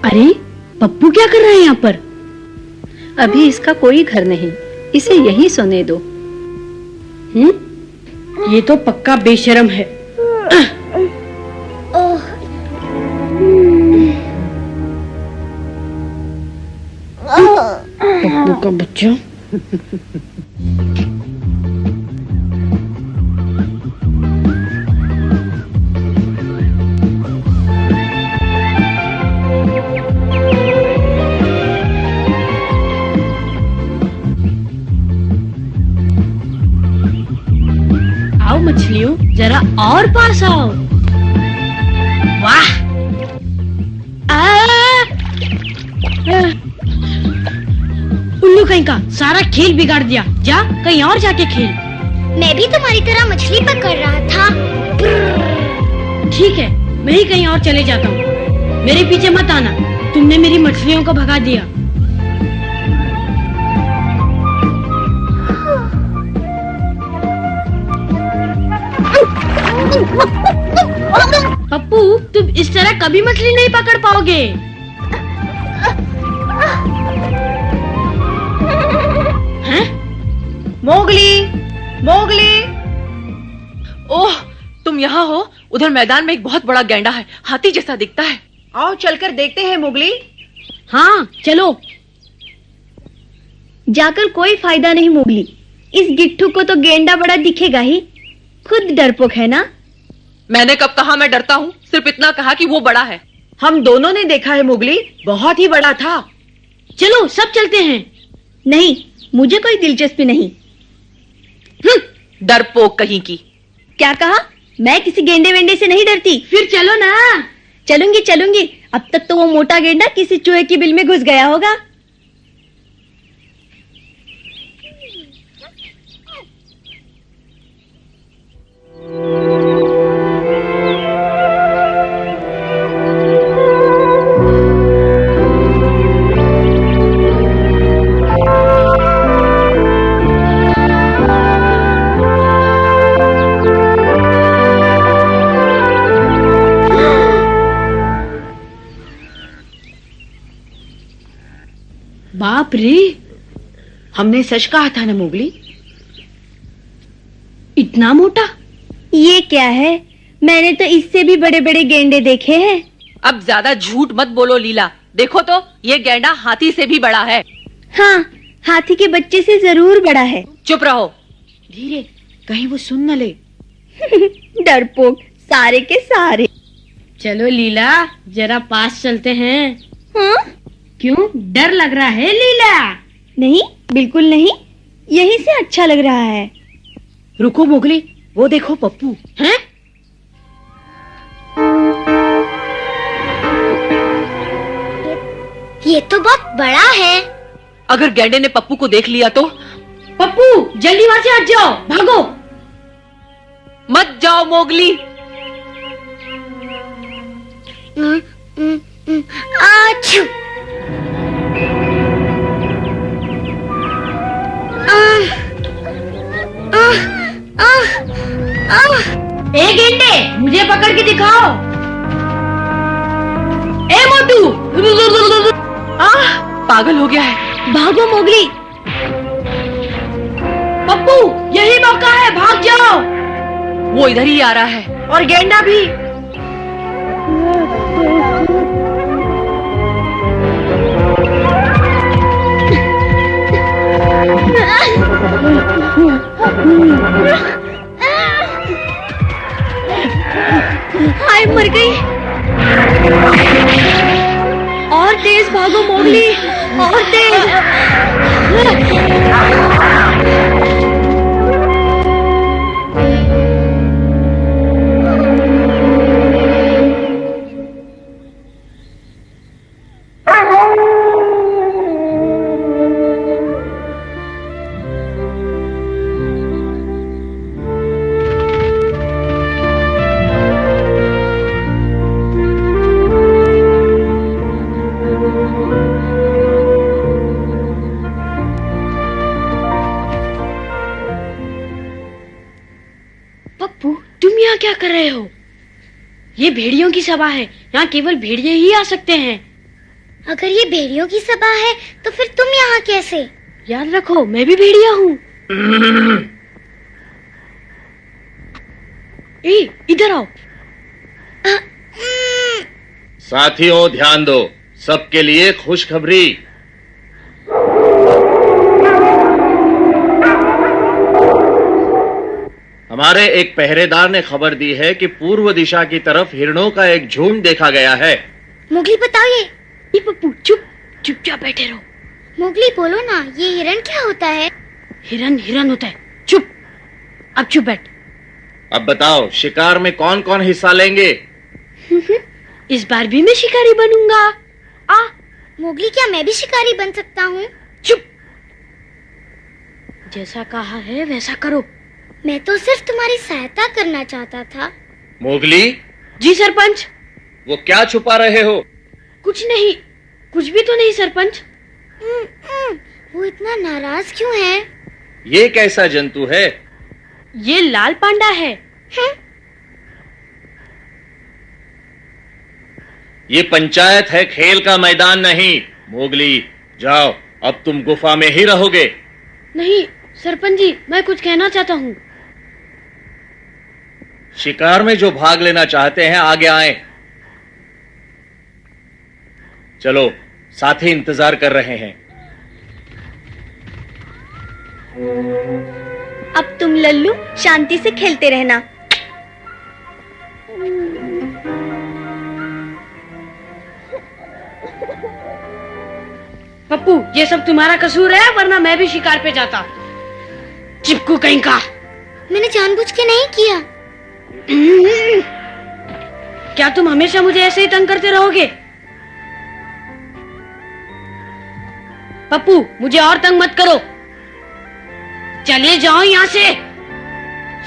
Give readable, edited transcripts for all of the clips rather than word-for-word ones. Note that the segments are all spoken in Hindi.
अरे पप्पू क्या कर रहे हैं यहाँ पर? अभी इसका कोई घर नहीं, इसे यहीं सोने दो। ये तो पक्का बेशर्म है। पप्पू का बच्चा। मछलियों जरा और पास आओ। वाह! उल्लू कहीं का सारा खेल बिगाड़ दिया। जा कहीं और जाके खेल। मैं भी तुम्हारी तरह मछली पकड़ रहा था। ठीक है, मैं ही कहीं और चले जाता हूँ। मेरे पीछे मत आना, तुमने मेरी मछलियों को भगा दिया। पप्पू, तुम इस तरह कभी मछली नहीं पकड़ पाओगे। हैं? Mowgli, Mowgli. ओह, तुम यहाँ हो? उधर मैदान में एक बहुत बड़ा गैंडा है, हाथी जैसा दिखता है। आओ चलकर देखते हैं मोगली। हाँ चलो। जाकर कोई फायदा नहीं मोगली, इस गिट्ठू को तो गेंडा बड़ा दिखेगा ही, खुद डरपोक है ना। मैंने कब कहा मैं डरता हूँ, सिर्फ इतना कहा कि वो बड़ा है। हम दोनों ने देखा है मोगली, बहुत ही बड़ा था। चलो सब चलते हैं। नहीं, मुझे कोई दिलचस्पी नहीं। डरपोक कहीं की। क्या कहा? मैं किसी गेंडे वेंडे से नहीं डरती। फिर चलो ना। चलूंगी चलूंगी। अब तक तो वो मोटा गेंडा किसी चूहे की बिल में घुस गया होगा। बाप रे, हमने सच कहा था ना मोगली। इतना मोटा? ये क्या है? मैंने तो इससे भी बड़े बड़े गेंडे देखे हैं। अब ज्यादा झूठ मत बोलो लीला। देखो तो, ये गैंडा हाथी से भी बड़ा है। हाँ, हाथी के बच्चे से जरूर बड़ा है। चुप रहो। धीरे, कहीं वो सुन न ले। डरपोक सारे के सारे। चलो लीला, जरा पास चलते हैं। हाँ? क्यों, डर लग रहा है लीला? नहीं, बिल्कुल नहीं, यहीं से अच्छा लग रहा है। रुको मोगली, वो देखो पप्पू। हैं? ये तो बहुत बड़ा है। अगर गैंडे ने पप्पू को देख लिया तो? पप्पू, जल्दी वहां से हट जाओ, भागो। मत जाओ मोगली। आछू। ए गेंडे, मुझे पकड़ के दिखाओ। ए मोटू। पागल हो गया है। भागो मोगली। पप्पू, यही मौका है, भाग जाओ। वो इधर ही आ रहा है। और गेंडा भी। हाय, मर गई। और तेज भागो मोगली और तेज। पप्पू, तुम यहाँ क्या कर रहे हो? ये भेड़ियों की सभा है, यहाँ केवल भेड़िए ही आ सकते हैं। अगर ये भेड़ियों की सभा है तो फिर तुम यहाँ कैसे? याद रखो, मैं भी भेड़िया हूँ। इधर आओ। साथियों, ध्यान दो, सबके लिए खुशखबरी। हमारे एक पहरेदार ने खबर दी है कि पूर्व दिशा की तरफ हिरणों का एक झुंड देखा गया है। मोगली बताओ ये पप्पू, चुपचाप बैठे रहो। मोगली बोलो ना, ये हिरण क्या होता है? हिरन होता है। चुप, अब चुप बैठ। अब बताओ, शिकार में कौन कौन हिस्सा लेंगे? इस बार भी मैं शिकारी बनूंगा। मोगली, क्या मैं भी शिकारी बन सकता हूँ? चुप, जैसा कहा है वैसा करो। मैं तो सिर्फ तुम्हारी सहायता करना चाहता था। मोगली, जी सरपंच। वो क्या छुपा रहे हो? कुछ नहीं, कुछ भी तो नहीं सरपंच। वो इतना नाराज क्यों है? ये कैसा जंतु है? ये लाल पांडा है। ये पंचायत है, खेल का मैदान नहीं। मोगली, जाओ, अब तुम गुफा में ही रहोगे। नहीं सरपंच जी, मैं कुछ कहना चाहता हूँ। शिकार में जो भाग लेना चाहते हैं आगे आएं। चलो, साथी इंतजार कर रहे हैं। अब तुम लल्लू शांति से खेलते रहना। पप्पू, ये सब तुम्हारा कसूर है, वरना मैं भी शिकार पे जाता। चिपकू कहीं का। मैंने जानबूझ के नहीं किया। क्या तुम हमेशा मुझे ऐसे ही तंग करते रहोगे? पप्पू, मुझे और तंग मत करो। चले जाओ यहाँ से,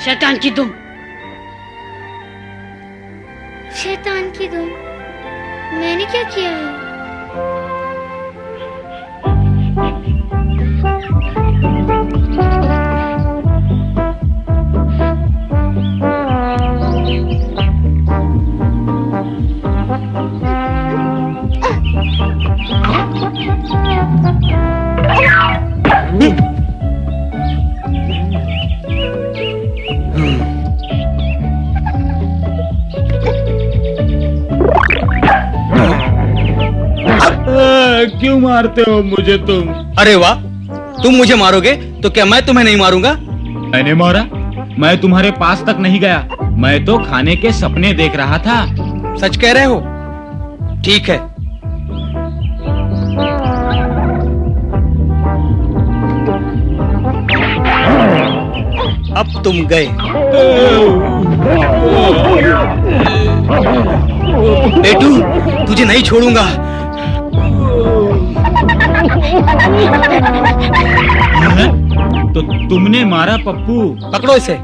शैतान की तुम। शैतान की दुम? मैंने क्या किया है? क्यों मारते हो मुझे तुम? अरे वाह, तुम मुझे मारोगे तो क्या मैं तुम्हें नहीं मारूंगा? मैंने मारा? मैं तुम्हारे पास तक नहीं गया, मैं तो खाने के सपने देख रहा था। सच कह रहे हो? ठीक है। अब तुम गए। बेटू, तुझे नहीं छोड़ूंगा। तो तुमने मारा पप्पू? पकड़ो इसे।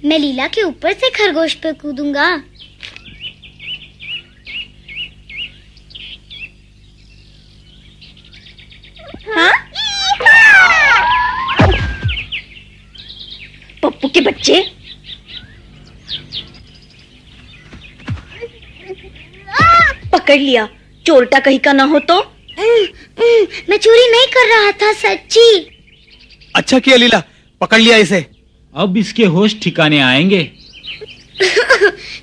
मैं लीला के ऊपर से खरगोश पे कूदूंगा। हाँ? पप्पू के बच्चे, पकड़ लिया। चोरटा कहीं का ना हो तो। मैं मैं चोरी नहीं कर रहा था, सच्ची। अच्छा किया लीला, पकड़ लिया इसे। अब इसके होश ठिकाने आएंगे।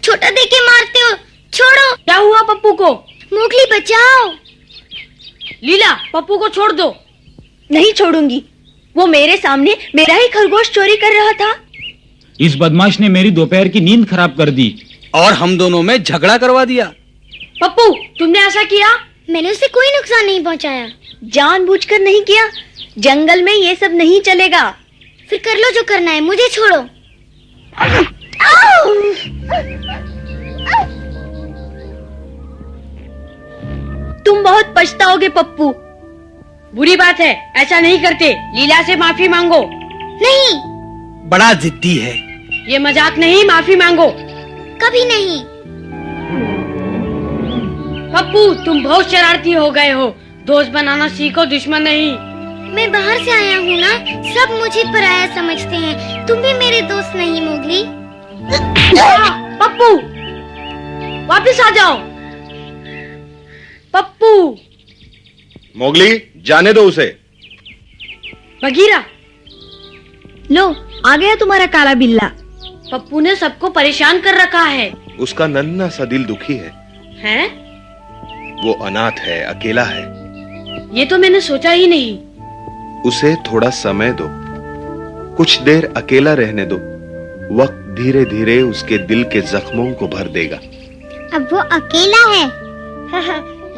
छोटा देके मारते हो, छोड़ो। क्या हुआ पप्पू को? मोगली बचाओ। लीला, पप्पू को छोड़ दो। नहीं छोड़ूंगी। वो मेरे सामने मेरा ही खरगोश चोरी कर रहा था। इस बदमाश ने मेरी दोपहर की नींद खराब कर दी और हम दोनों में झगड़ा करवा दिया। पप्पू, तुमने ऐसा किया? मैंने उसे कोई नुकसान नहीं पहुंचाया। जानबूझकर नहीं किया। जंगल में ये सब नहीं चलेगा। फिर कर लो जो करना है, मुझे छोड़ो। तुम बहुत पछताओगे पप्पू। बुरी बात है, ऐसा नहीं करते। लीला से माफी मांगो। नहीं, बड़ा जिद्दी है। ये मजाक नहीं, माफी मांगो। कभी नहीं। पप्पू, तुम बहुत शरारती हो गए हो। दोस्त बनाना सीखो, दुश्मन नहीं। मैं बाहर से आया हूँ ना, सब मुझे पराया समझते हैं। तुम भी मेरे दोस्त नहीं मोगली। पप्पू, वापस आ जाओ। पप्पू। मोगली, जाने दो उसे। बगीरा, लो, आ गया तुम्हारा काला बिल्ला। पप्पू ने सबको परेशान कर रखा है। उसका नन्हा सा दिल दुखी है। हैं? वो अनाथ है, अकेला है। ये तो मैंने सोचा ही नहीं। उसे थोड़ा समय दो, कुछ देर अकेला रहने दो। वक्त धीरे धीरे उसके दिल के जख्मों को भर देगा। अब वो अकेला है।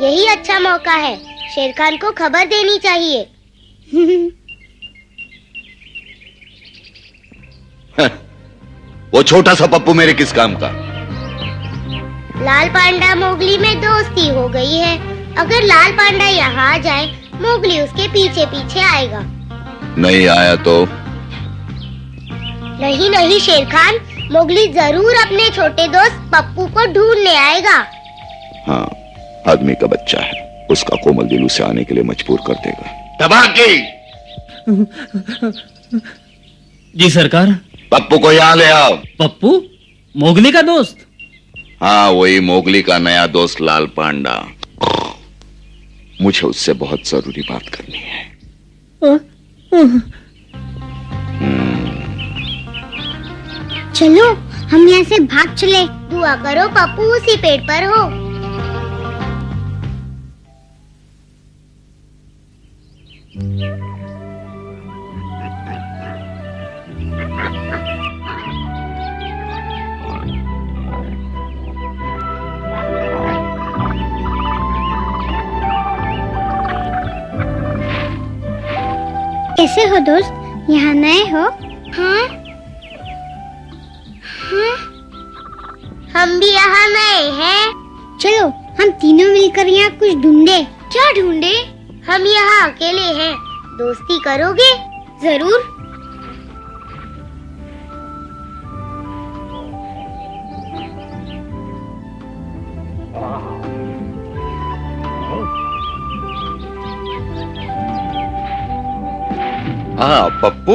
यही अच्छा मौका है। शेर खान को खबर देनी चाहिए। वो छोटा सा पप्पू मेरे किस काम का? लाल पांडा मोगली में दोस्ती हो गई है। अगर लाल पांडा यहाँ आ जाए, मोगली उसके पीछे पीछे आएगा। नहीं आया तो? नहीं नहीं शेर खान, मोगली जरूर अपने छोटे दोस्त पप्पू को ढूंढने आएगा। हाँ, आदमी का बच्चा है, उसका कोमल दिल उसे आने के लिए मजबूर कर देगा। तबाकी! जी सरकार। पप्पू को यहाँ ले आओ। पप्पू, मोगली का दोस्त? हाँ, वही मोगली का नया दोस्त लाल पांडा। मुझे उससे बहुत जरूरी बात करनी है। चलो हम यहाँ से भाग चले। दुआ करो पप्पू उसी पेड़ पर हो। कैसे हो दोस्त, यहाँ नए हो? हाँ, हाँ? हम भी यहाँ नए हैं। चलो हम तीनों मिलकर यहाँ कुछ ढूंढे। क्या ढूंढे? हम यहाँ अकेले हैं, दोस्ती करोगे? जरूर। हाँ पप्पू,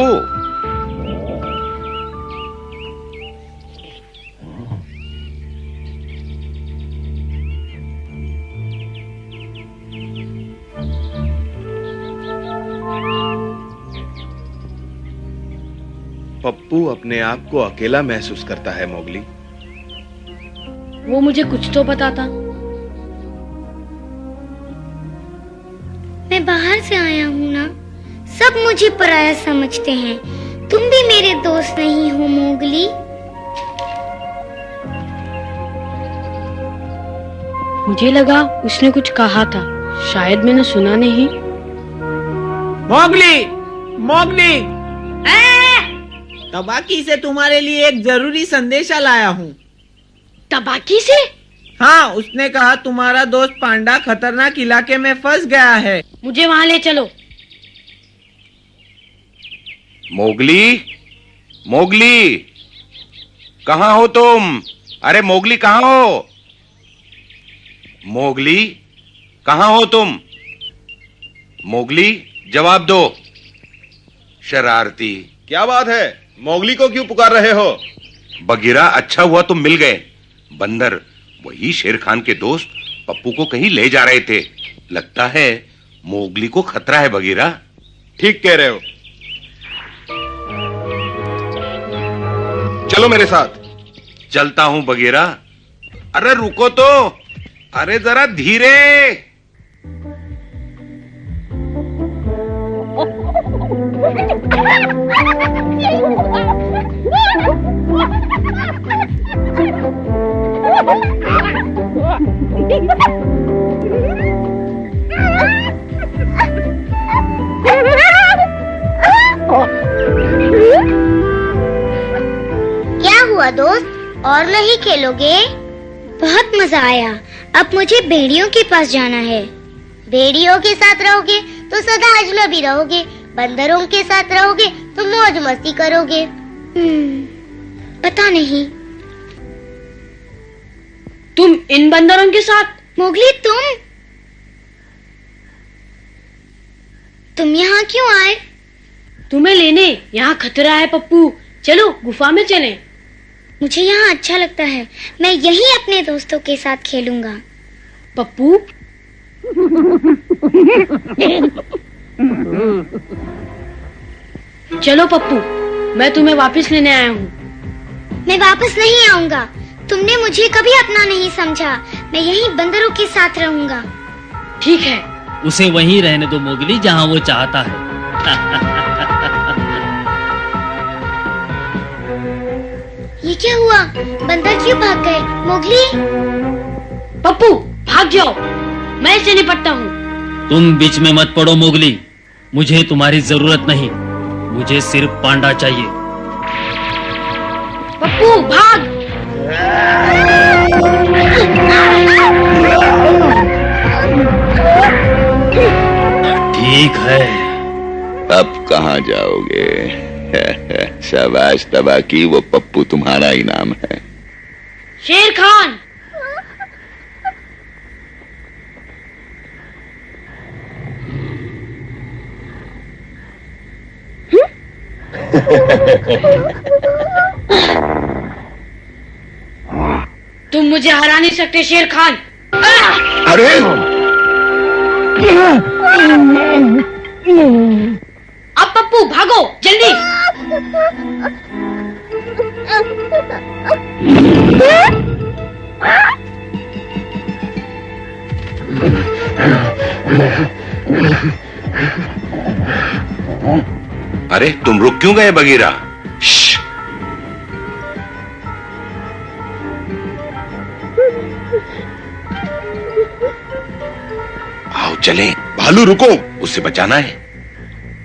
पप्पू अपने आप को अकेला महसूस करता है मोगली। वो मुझे कुछ तो बताता। मैं बाहर से आया हूँ ना, सब मुझे पराया समझते हैं। तुम भी मेरे दोस्त नहीं हो मोगली। मुझे लगा उसने कुछ कहा था, शायद मैंने सुना नहीं। मोगली, मोगली, तबाकी से तुम्हारे लिए एक जरूरी संदेशा लाया हूँ। तबाकी से? हाँ, उसने कहा तुम्हारा दोस्त पांडा खतरनाक इलाके में फंस गया है। मुझे वहाँ ले चलो। मोगली, मोगली, कहाँ हो तुम? अरे मोगली कहाँ हो? मोगली, कहाँ हो तुम? मोगली, जवाब दो। शरारती। क्या बात है? मोगली को क्यों पुकार रहे हो? बगीरा, अच्छा हुआ तुम मिल गए। बंदर, वही शेर खान के दोस्त पप्पू को कहीं ले जा रहे थे। लगता है मोगली को खतरा है बगीरा। ठीक कह रहे हो। चलो मेरे साथ। चलता हूं बगीरा। अरे रुको तो, अरे जरा धीरे। क्या हुआ दोस्त, और नहीं खेलोगे? बहुत मजा आया। अब मुझे भेड़ियों के पास जाना है। भेड़ियों के साथ रहोगे तो सदा अजनबी रहोगे, बंदरों के साथ रहोगे तो मौज मस्ती करोगे। पता नहीं। तुम इन बंदरों के साथ? मोगली तुम यहाँ क्यों आए? तुम्हें लेने। यहाँ खतरा है पप्पू, चलो गुफा में चलें। मुझे यहाँ अच्छा लगता है, मैं यहीं अपने दोस्तों के साथ खेलूंगा। पप्पू चलो पप्पू, मैं तुम्हें वापस लेने आया हूँ। मैं वापस नहीं आऊंगा। तुमने मुझे कभी अपना नहीं समझा। मैं यहीं बंदरों के साथ रहूंगा। ठीक है। उसे वहीं रहने दो मोगली, जहाँ वो चाहता है। ये क्या हुआ? बंदर क्यों भाग गए? मोगली, पप्पू भाग जाओ, मैं इससे निपटता हूँ। तुम बीच में मत पड़ो मोगली, मुझे तुम्हारी जरूरत नहीं। मुझे सिर्फ पांडा चाहिए। पप्पू भाग। ठीक है। अब कहाँ जाओगे? शाबाश तबाकी, वो पप्पू तुम्हारा इनाम है। शेर खान। तुम मुझे हरा नहीं सकते शेर खान। अरे अब पप्पू भागो जल्दी। अरे तुम रुक क्यों गए बगीरा? आओ चलें। भालू रुको, उसे बचाना है।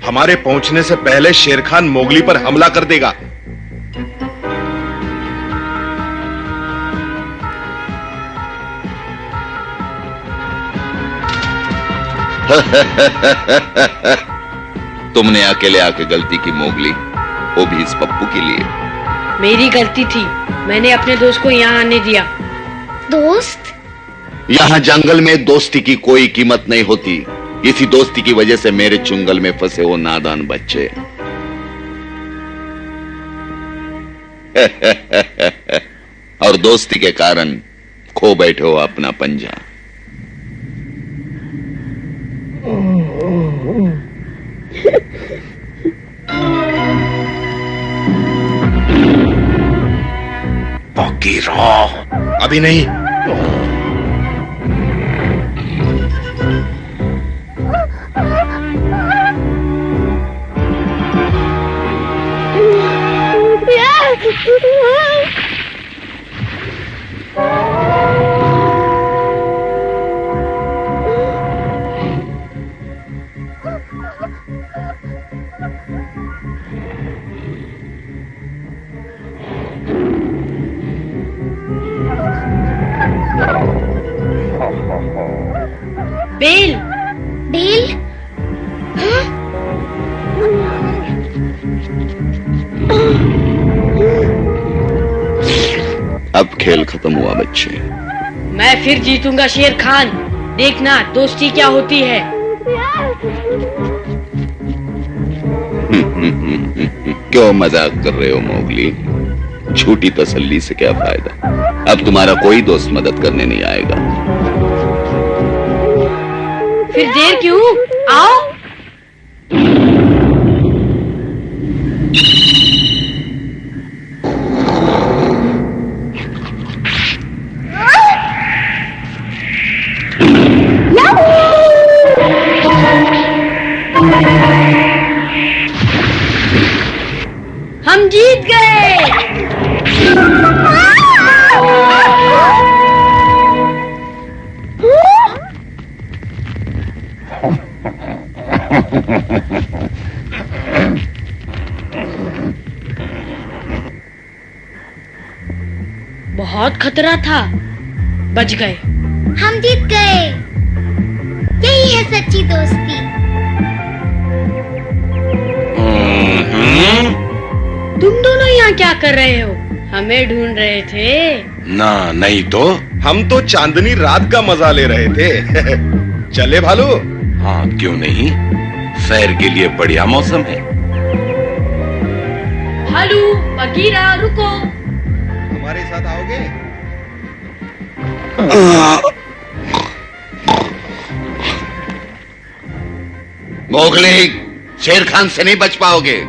हमारे पहुंचने से पहले शेर खान मोगली पर हमला कर देगा। तुमने अकेले आके गलती की मोगली, वो भी इस पप्पू के लिए। मेरी गलती थी, मैंने अपने दोस्त को यहाँ आने दिया। दोस्त? यहाँ जंगल में दोस्ती की कोई कीमत नहीं होती। इसी दोस्ती की वजह से मेरे चुंगल में फंसे वो नादान बच्चे। और दोस्ती के कारण खो बैठे हो अपना पंजा। बगीरा, अभी नहीं। बेल। बेल? हाँ? अब खेल खत्म हुआ बच्चे। मैं फिर जीतूंगा शेर खान, देखना दोस्ती क्या होती है। क्यों मजाक कर रहे हो मोगली? झूठी तसल्ली से क्या फायदा? अब तुम्हारा कोई दोस्त मदद करने नहीं आएगा। फिर देर क्यों? आओ। हम जीत गए। बहुत खतरा था, बच गए। हम जीत गए। यही है सच्ची दोस्ती। तुम दोनों यहाँ क्या कर रहे हो? हमें ढूंढ रहे थे। ना नहीं तो हम तो चांदनी रात का मजा ले रहे थे। चले भालू? हाँ क्यों नहीं, सैर के लिए बढ़िया मौसम है। भालू, बगीरा, रुको। हमारे साथ आओगे? मोगली, शेर खान से नहीं बच पाओगे।